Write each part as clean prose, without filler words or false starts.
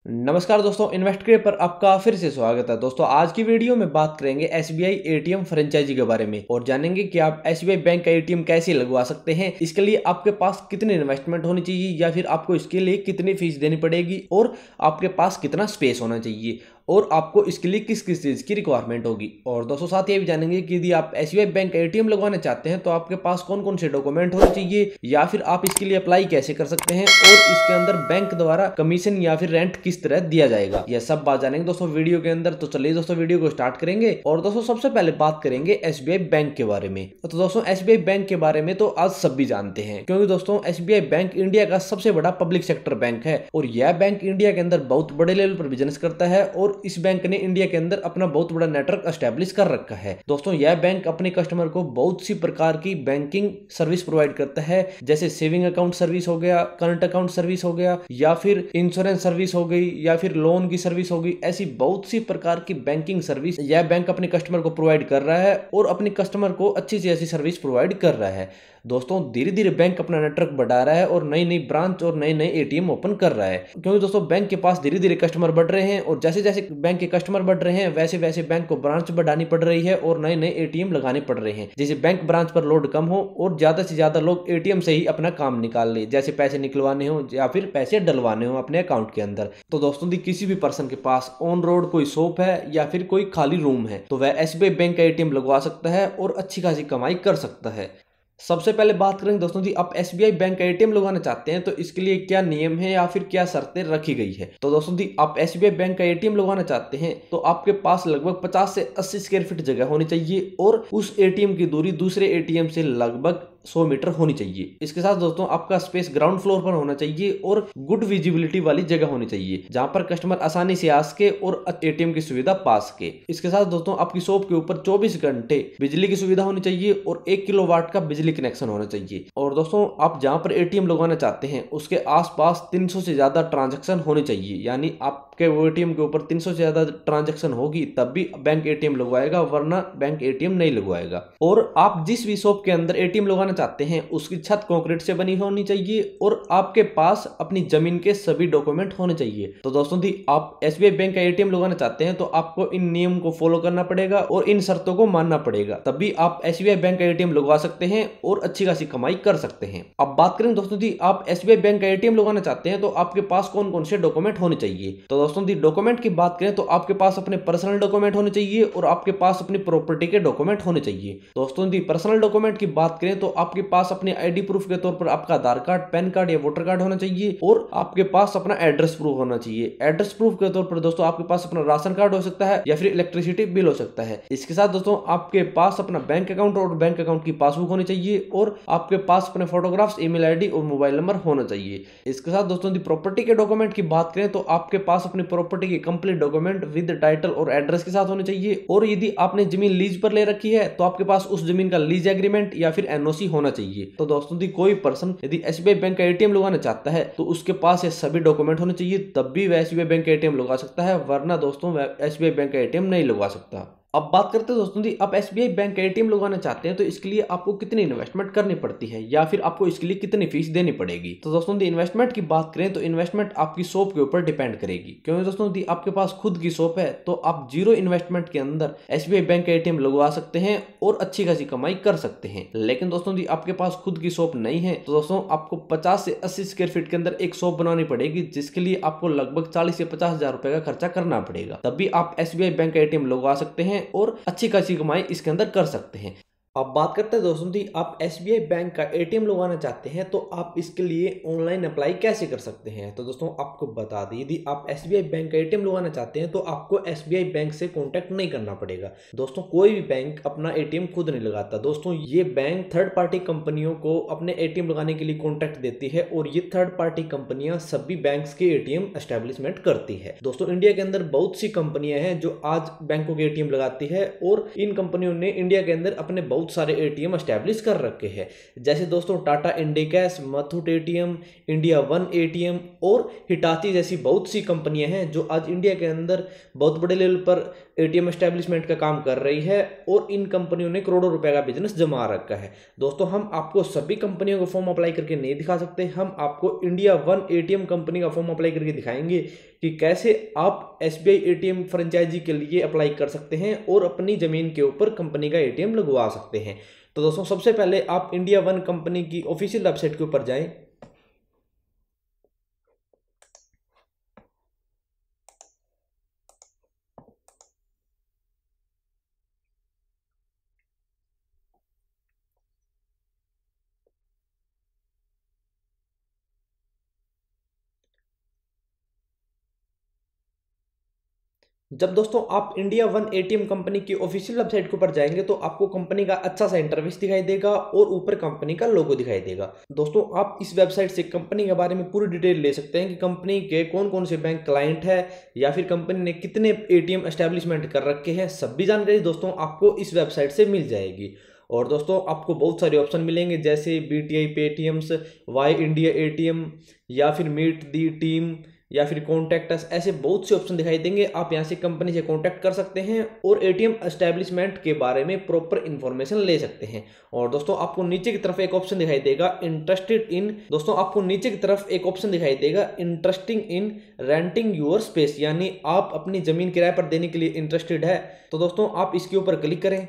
नमस्कार दोस्तों, इन्वेस्टक्रिया पर आपका फिर से स्वागत है। दोस्तों आज की वीडियो में बात करेंगे एसबीआई एटीएम फ्रेंचाइजी के बारे में और जानेंगे कि आप एसबीआई बैंक का एटीएम कैसे लगवा सकते हैं। इसके लिए आपके पास कितनी इन्वेस्टमेंट होनी चाहिए या फिर आपको इसके लिए कितनी फीस देनी पड़ेगी और आपके पास कितना स्पेस होना चाहिए और आपको इसके लिए किस किस चीज़ की रिक्वायरमेंट होगी। और दोस्तों साथ ये भी जानेंगे कि यदि आप एसबीआई बैंक का एटीएम लगवाना चाहते हैं तो आपके पास कौन कौन से डॉक्यूमेंट होने चाहिए या फिर आप इसके लिए अप्लाई कैसे कर सकते हैं और इसके अंदर बैंक द्वारा कमीशन या फिर रेंट किस तरह दिया जाएगा। यह सब बात जानेंगे दोस्तों वीडियो के अंदर। तो चलिए दोस्तों वीडियो को स्टार्ट करेंगे और दोस्तों सबसे पहले बात करेंगे एसबीआई बैंक के बारे में। तो दोस्तों एसबीआई बैंक के बारे में तो आज सभी जानते हैं, क्योंकि दोस्तों एसबीआई बैंक इंडिया का सबसे बड़ा पब्लिक सेक्टर बैंक है और यह बैंक इंडिया के अंदर बहुत बड़े लेवल पर बिजनेस करता है और इस बैंक ने इंडिया के अंदर अपना बहुत बड़ा नेटवर्क एस्टेब्लिश कर रखा है। दोस्तों यह बैंक अपने कस्टमर को बहुत सी प्रकार की बैंकिंग सर्विस प्रोवाइड करता है, जैसे सेविंग अकाउंट सर्विस हो गया, करंट अकाउंट सर्विस हो गया या फिर इंश्योरेंस सर्विस हो गई या फिर लोन की सर्विस हो गई। ऐसी बहुत सी प्रकार की बैंकिंग सर्विस यह बैंक अपने कस्टमर को प्रोवाइड कर रहा है और अपने कस्टमर को अच्छी से अच्छी सर्विस प्रोवाइड कर रहा है। दोस्तों धीरे धीरे बैंक अपना नेटवर्क बढ़ा रहा है और नई नई ब्रांच और नए नए एटीएम ओपन कर रहा है, क्योंकि दोस्तों बैंक के पास धीरे धीरे कस्टमर बढ़ रहे हैं और जैसे जैसे बैंक के कस्टमर बढ़ रहे हैं वैसे वैसे बैंक को ब्रांच बढ़ानी पड़ रही है और नए नए एटीएम लगाने पड़ रहे हैं, जैसे बैंक ब्रांच पर लोड कम हो और ज्यादा से ज्यादा लोग एटीएम से ही अपना काम निकाल ले, जैसे पैसे निकलवाने हो या फिर पैसे डलवाने हो अपने अकाउंट के अंदर। तो दोस्तों किसी भी पर्सन के पास ऑन रोड कोई शॉप है या फिर कोई खाली रूम है तो वह एसबीआई बैंक का एटीएम लगवा सकता है और अच्छी खासी कमाई कर सकता है। सबसे पहले बात करेंगे दोस्तों आप एसबीआई बैंक का एटीएम लगवाना चाहते हैं तो इसके लिए क्या नियम है या फिर क्या शर्तें रखी गई है। तो दोस्तों आप एसबीआई बैंक का एटीएम लगवाना चाहते हैं तो आपके पास लगभग 50 से 80 स्क्वायर फीट जगह होनी चाहिए और उस एटीएम की दूरी दूसरे एटीएम से लगभग 100 मीटर होनी चाहिए। इसके साथ दोस्तों आपका स्पेस ग्राउंड फ्लोर पर होना चाहिए और गुड विजिबिलिटी वाली जगह होनी चाहिए जहां पर कस्टमर आसानी से आ सके और एटीएम की सुविधा पा सके। इसके साथ दोस्तों आपकी शॉप के ऊपर 24 घंटे बिजली की सुविधा होनी चाहिए और 1 किलोवाट का बिजली कनेक्शन होना चाहिए। और दोस्तों आप जहां पर एटीएम लगवाना चाहते हैं उसके आसपास 300 से ज्यादा ट्रांजैक्शन होने चाहिए, यानी आपके वो एटीएम के ऊपर 300 से ज्यादा ट्रांजैक्शन होगी तब भी बैंक एटीएम लगवाएगा, वरना बैंक एटीएम नहीं लगवाएगा। और आप जिस भी शॉप के अंदर एटीएम लगवाना चाहते हैं उसकी छत कंक्रीट से बनी होनी चाहिए और आपके पास अपनी जमीन के सभी डॉक्यूमेंट होने चाहिए। तो दोस्तों आप एसबीआई बैंक का एटीएम लगवाना चाहते हैं तो आपको इन नियम को फॉलो करना पड़ेगा और इन शर्तों को मानना पड़ेगा, तभी आप एसबीआई बैंक का एटीएम लगवा सकते हैं और अच्छी खासी कमाई कर सकते हैं। अब बात करें दोस्तों आप एसबीआई बैंक का एटीएम लगवाना चाहते हैं तो आपके पास कौन कौन से डॉक्यूमेंट होने चाहिए। तो दोस्तों डॉक्यूमेंट की बात करें तो आपके पास अपने पर्सनल डॉक्यूमेंट होने चाहिए और आपके पास अपनी प्रॉपर्टी के डॉक्यूमेंट होने चाहिए। दोस्तों पर्सनल डॉक्यूमेंट की बात करें तो आपके पास अपने आईडी प्रूफ के तौर पर आपका आधार कार्ड, पैन कार्ड या वोटर कार्ड होना चाहिए और आपके पास अपना एड्रेस प्रूफ होना चाहिए। एड्रेस प्रूफ के तौर पर दोस्तों आपके पास अपना राशन कार्ड हो सकता है या फिर इलेक्ट्रिसिटी बिल हो सकता है। इसके साथ दोस्तों आपके पास अपना बैंक अकाउंट और बैंक अकाउंट की पासबुक होनी चाहिए और आपके पास अपने फोटोग्राफ्स, ईमेल आईडी और मोबाइल नंबर होना चाहिए। इसके साथ दोस्तों प्रॉपर्टी के डॉक्यूमेंट की बात करें तो आपके पास अपनी प्रॉपर्टी की कंप्लीट डॉक्यूमेंट विद टाइटल और एड्रेस के साथ होने चाहिए और यदि आपने जमीन लीज पर ले रखी है तो आपके पास उस जमीन का लीज एग्रीमेंट या फिर एनओसी होना चाहिए। तो दोस्तों कोई पर्सन यदि एसबीआई बैंक का एटीएम लगवाना चाहता है तो उसके पास ये सभी डॉक्यूमेंट होने चाहिए, तब भी वह एसबीआई बैंक का एटीएम लगवा सकता है, वरना दोस्तों वह एसबीआई बैंक का एटीएम नहीं लगवा सकता। अब बात करते हैं दोस्तों आप एसबीआई बैंक का एटीएम लगवाना चाहते हैं तो इसके लिए आपको कितनी इन्वेस्टमेंट करनी पड़ती है या फिर आपको इसके लिए कितनी फीस देनी पड़ेगी। तो दोस्तों इन्वेस्टमेंट की बात करें तो इन्वेस्टमेंट आपकी शॉप के ऊपर डिपेंड करेगी, क्योंकि दोस्तों आपके पास खुद की शॉप है तो आप जीरो इन्वेस्टमेंट के अंदर एसबीआई बैंक का एटीएम लगवा सकते हैं और अच्छी खासी कमाई कर सकते हैं। लेकिन दोस्तों आपके पास खुद की शॉप नहीं है तो दोस्तों आपको 50 से 80 स्क्वायर फीट के अंदर एक शॉप बनानी पड़ेगी, जिसके लिए आपको लगभग 40 से 50 हजार रुपए का खर्चा करना पड़ेगा, तभी आप एसबीआई बैंक का एटीएम लगवा सकते हैं और अच्छी खासी कमाई इसके अंदर कर सकते हैं। अब बात करते हैं दोस्तों आप एसबीआई बैंक का एटीएम लगवाना चाहते हैं तो आप इसके लिए ऑनलाइन अप्लाई कैसे कर सकते हैं। तो दोस्तों आपको बता दें यदि आप एसबीआई बैंक का एटीएम लगवाना चाहते हैं तो आपको एसबीआई बैंक से कांटेक्ट नहीं करना पड़ेगा। दोस्तों कोई भी बैंक अपना एटीएम खुद नहीं लगाता। दोस्तों ये बैंक थर्ड पार्टी कंपनियों को अपने एटीएम लगाने के लिए कांटेक्ट देती है और ये थर्ड पार्टी कंपनियां सभी बैंक्स के एटीएम एस्टेब्लिशमेंट करती है। दोस्तों इंडिया के अंदर बहुत सी कंपनियां हैं जो आज बैंकों के एटीएम लगाती है और इन कंपनियों ने इंडिया के अंदर अपने बहुत सारे एटीएम एस्टैब्लिश कर रखे हैं, जैसे दोस्तों Tata Indicash, Muthoot ATM, India one ATM और हिटाची जैसी बहुत सी कंपनियां हैं जो आज इंडिया के अंदर बहुत बड़े लेवल पर एटीएम एस्टैब्लिशमेंट का काम कर रही है और इन कंपनियों ने करोड़ों रुपए का बिजनेस जमा रखा है। दोस्तों हम आपको सभी कंपनियों का फॉर्म अप्लाई करके नहीं दिखा सकते, हम आपको इंडिया वन एटीएम कंपनी का फॉर्म अप्लाई करके दिखाएंगे कि कैसे आप एसबीआई एटीएम फ्रेंचाइजी के लिए अप्लाई कर सकते हैं और अपनी ज़मीन के ऊपर कंपनी का एटीएम लगवा सकते हैं। तो दोस्तों सबसे पहले आप इंडिया वन कंपनी की ऑफिशियल वेबसाइट के ऊपर जाएं। जब दोस्तों आप इंडिया वन एटीएम कंपनी की ऑफिशियल वेबसाइट के ऊपर जाएंगे तो आपको कंपनी का अच्छा सा इंटरफेस दिखाई देगा और ऊपर कंपनी का लोगो दिखाई देगा। दोस्तों आप इस वेबसाइट से कंपनी के बारे में पूरी डिटेल ले सकते हैं कि कंपनी के कौन कौन से बैंक क्लाइंट है या फिर कंपनी ने कितने एटीएम एस्टेब्लिशमेंट कर रखे हैं, सभी जानकारी दोस्तों आपको इस वेबसाइट से मिल जाएगी। और दोस्तों आपको बहुत सारे ऑप्शन मिलेंगे जैसे BTI Paytm's, why India ATM या फिर मीट दी टीम या फिर कॉन्टैक्ट अस, ऐसे बहुत से ऑप्शन दिखाई देंगे। आप यहां से कंपनी से कॉन्टैक्ट कर सकते हैं और एटीएम एस्टैब्लिशमेंट के बारे में प्रॉपर इंफॉर्मेशन ले सकते हैं। और दोस्तों आपको नीचे की तरफ एक ऑप्शन दिखाई देगा इंटरेस्टेड इन, दोस्तों आपको नीचे की तरफ एक ऑप्शन दिखाई देगा interesting in renting your space, यानी आप अपनी जमीन किराए पर देने के लिए इंटरेस्टेड है। तो दोस्तों आप इसके ऊपर क्लिक करें।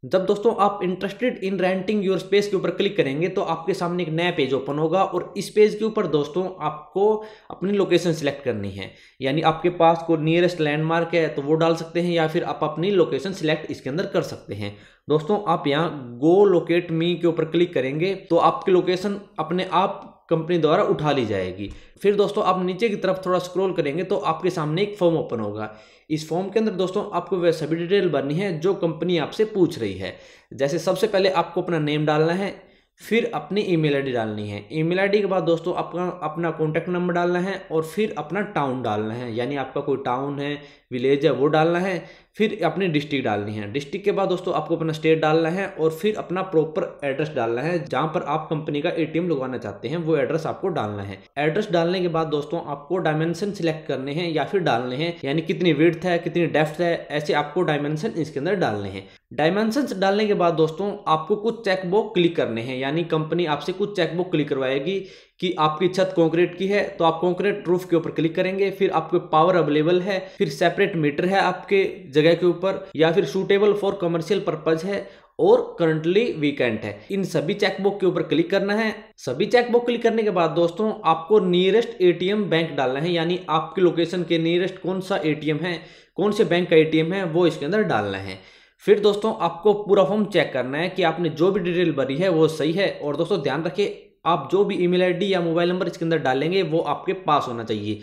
जब दोस्तों आप interested in renting your space के ऊपर क्लिक करेंगे तो आपके सामने एक नया पेज ओपन होगा और इस पेज के ऊपर दोस्तों आपको अपनी लोकेशन सिलेक्ट करनी है, यानी आपके पास कोई नियरेस्ट लैंडमार्क है तो वो डाल सकते हैं या फिर आप अपनी लोकेशन सिलेक्ट इसके अंदर कर सकते हैं। दोस्तों आप यहाँ गो लोकेट मी के ऊपर क्लिक करेंगे तो आपकी लोकेशन अपने आप कंपनी द्वारा उठा ली जाएगी। फिर दोस्तों आप नीचे की तरफ थोड़ा स्क्रॉल करेंगे तो आपके सामने एक फॉर्म ओपन होगा। इस फॉर्म के अंदर दोस्तों आपको वह सभी डिटेल भरनी है जो कंपनी आपसे पूछ रही है। जैसे सबसे पहले आपको अपना नेम डालना है, फिर अपनी ईमेल आईडी डालनी है। ईमेल आईडी के बाद दोस्तों आपका अपना कॉन्टैक्ट नंबर डालना है और फिर अपना टाउन डालना है, यानी आपका कोई टाउन है, विलेज है, वो डालना है। फिर अपनी डिस्ट्रिक्ट डालनी है। डिस्ट्रिक्ट के बाद दोस्तों आपको अपना स्टेट डालना है और फिर अपना प्रॉपर एड्रेस डालना है, जहां पर आप कंपनी का एटीएम लगवाना चाहते हैं वो एड्रेस आपको डालना है। एड्रेस डालने के बाद दोस्तों आपको डायमेंशन सिलेक्ट करने हैं या फिर डालने हैं, यानी कितनी विड्थ है, कितनी डेप्थ है, ऐसे आपको डायमेंशन इसके अंदर डालने हैं। डायमेंशन डालने के बाद दोस्तों आपको कुछ चेकबॉक्स क्लिक करने हैं, यानी कंपनी आपसे कुछ चेकबॉक्स क्लिक करवाएगी कि आपकी छत कंक्रीट की है तो आप कंक्रीट रूफ के ऊपर क्लिक करेंगे। फिर आपको पावर अवेलेबल है, फिर सेपरेट मीटर है आपके जगह के ऊपर, या फिर सूटेबल फॉर कमर्शियल पर्पज है और करंटली वीकेंट है। इन सभी चेकबॉक्स के ऊपर क्लिक करना है। सभी चेकबॉक्स क्लिक करने के बाद दोस्तों आपको नियरेस्ट एटीएम बैंक डालना है, यानी आपकी लोकेशन के नियरेस्ट कौन सा एटीएम है, कौन से बैंक का एटीएम है वो इसके अंदर डालना है। फिर दोस्तों आपको पूरा फॉर्म चेक करना है कि आपने जो भी डिटेल भरी है वो सही है। और दोस्तों ध्यान रखिए आप जो भी ईमेल आईडी या मोबाइल नंबर इसके अंदर डालेंगे वो आपके पास होना चाहिए,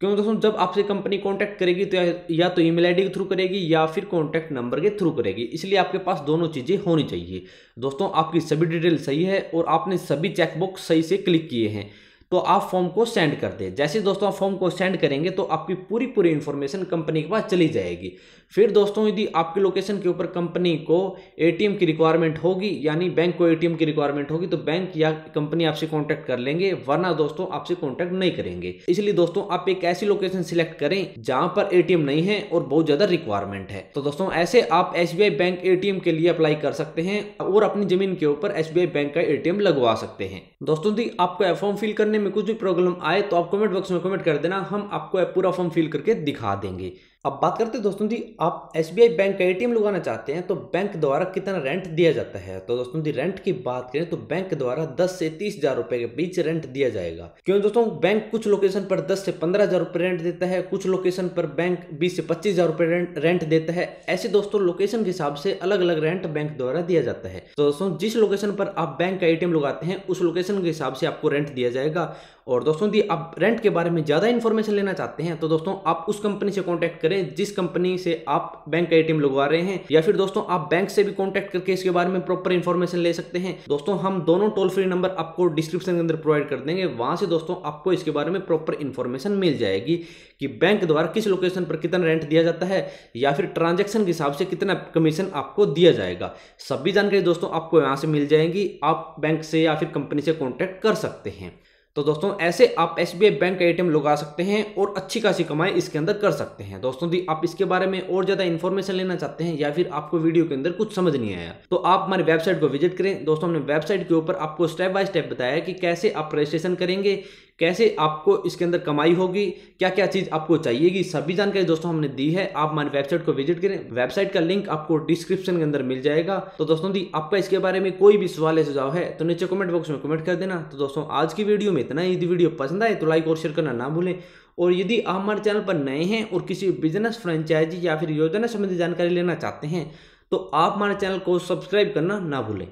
क्योंकि दोस्तों जब आपसे कंपनी कांटेक्ट करेगी तो या तो ईमेल आईडी के थ्रू करेगी या फिर कांटेक्ट नंबर के थ्रू करेगी, इसलिए आपके पास दोनों चीज़ें होनी चाहिए। दोस्तों आपकी सभी डिटेल सही है और आपने सभी चेकबॉक्स सही से क्लिक किए हैं तो आप फॉर्म को सेंड कर दें। जैसे दोस्तों आप फॉर्म को सेंड करेंगे तो आपकी पूरी इन्फॉर्मेशन कंपनी के पास चली जाएगी। फिर दोस्तों यदि आपकी लोकेशन के ऊपर कंपनी को एटीएम की रिक्वायरमेंट होगी, यानी बैंक को एटीएम की रिक्वायरमेंट होगी, तो बैंक या कंपनी आपसे कांटेक्ट कर लेंगे, वरना दोस्तों आपसे कांटेक्ट नहीं करेंगे। इसलिए दोस्तों आप एक ऐसी लोकेशन सिलेक्ट करें जहां पर एटीएम नहीं है और बहुत ज्यादा रिक्वायरमेंट है। तो दोस्तों ऐसे आप एसबीआई बैंक एटीएम के लिए अप्लाई कर सकते हैं और अपनी जमीन के ऊपर एसबीआई बैंक का एटीएम लगवा सकते हैं। दोस्तों यदि आपको फॉर्म फिल करने में कुछ भी प्रॉब्लम आए तो आप कमेंट बॉक्स में कमेंट कर देना, हम आपको पूरा फॉर्म फिल करके दिखा देंगे। अब बात करते हैं दोस्तों जी, आप एसबीआई बैंक का एटीएम लगवाना चाहते हैं तो बैंक द्वारा कितना रेंट दिया जाता है। तो दोस्तों जी रेंट की बात करें तो बैंक द्वारा 10 से 30 हजार रुपए के बीच रेंट दिया जाएगा। क्यों दोस्तों, बैंक कुछ लोकेशन पर 10 से 15 हजार रुपए रेंट देता है, कुछ लोकेशन पर बैंक 20 से 25 हजार रुपए रेंट देता है। ऐसे दोस्तों लोकेशन के हिसाब से अलग अलग रेंट बैंक द्वारा दिया जाता है। तो दोस्तों जिस लोकेशन पर आप बैंक का एटीएम लगाते हैं उस लोकेशन के हिसाब से आपको रेंट दिया जाएगा। और दोस्तों यदि आप रेंट के बारे में ज्यादा इन्फॉर्मेशन लेना चाहते हैं तो दोस्तों आप उस कंपनी से कांटेक्ट करें जिस कंपनी से आप बैंक का एटीएम लगवा रहे हैं, या फिर दोस्तों आप बैंक से भी कांटेक्ट करके इसके बारे में प्रॉपर इन्फॉर्मेशन ले सकते हैं। दोस्तों हम दोनों टोल फ्री नंबर आपको डिस्क्रिप्शन के अंदर प्रोवाइड कर देंगे, वहां से दोस्तों आपको इसके बारे में प्रॉपर इन्फॉर्मेशन मिल जाएगी कि बैंक द्वारा किस लोकेशन पर कितना रेंट दिया जाता है या फिर ट्रांजेक्शन के हिसाब से कितना कमीशन आपको दिया जाएगा। सभी जानकारी दोस्तों आपको यहाँ से मिल जाएगी, आप बैंक से या फिर कंपनी से कॉन्टेक्ट कर सकते हैं। तो दोस्तों ऐसे आप एसबीआई बैंक का एटीएम लगा सकते हैं और अच्छी खासी कमाई इसके अंदर कर सकते हैं। दोस्तों यदि आप इसके बारे में और ज्यादा इन्फॉर्मेशन लेना चाहते हैं या फिर आपको वीडियो के अंदर कुछ समझ नहीं आया तो आप हमारी वेबसाइट को विजिट करें। दोस्तों हमने वेबसाइट के ऊपर आपको स्टेप बाय स्टेप बताया कि कैसे आप रजिस्ट्रेशन करेंगे, कैसे आपको इसके अंदर कमाई होगी, क्या क्या चीज आपको चाहिएगी, सभी जानकारी दोस्तों हमने दी है। आप हमारी वेबसाइट को विजिट करें, वेबसाइट का लिंक आपको डिस्क्रिप्शन के अंदर मिल जाएगा। तो दोस्तों यदि आपका इसके बारे में कोई भी सवाल या सुझाव है तो नीचे कमेंट बॉक्स में कमेंट कर देना। तो दोस्तों आज की वीडियो में इतना ही। यदि वीडियो पसंद आए तो लाइक और शेयर करना ना भूलें। और यदि आप हमारे चैनल पर नए हैं और किसी बिजनेस फ्रेंचाइजी या फिर योजना संबंधी जानकारी लेना चाहते हैं तो आप हमारे चैनल को सब्सक्राइब करना ना भूलें।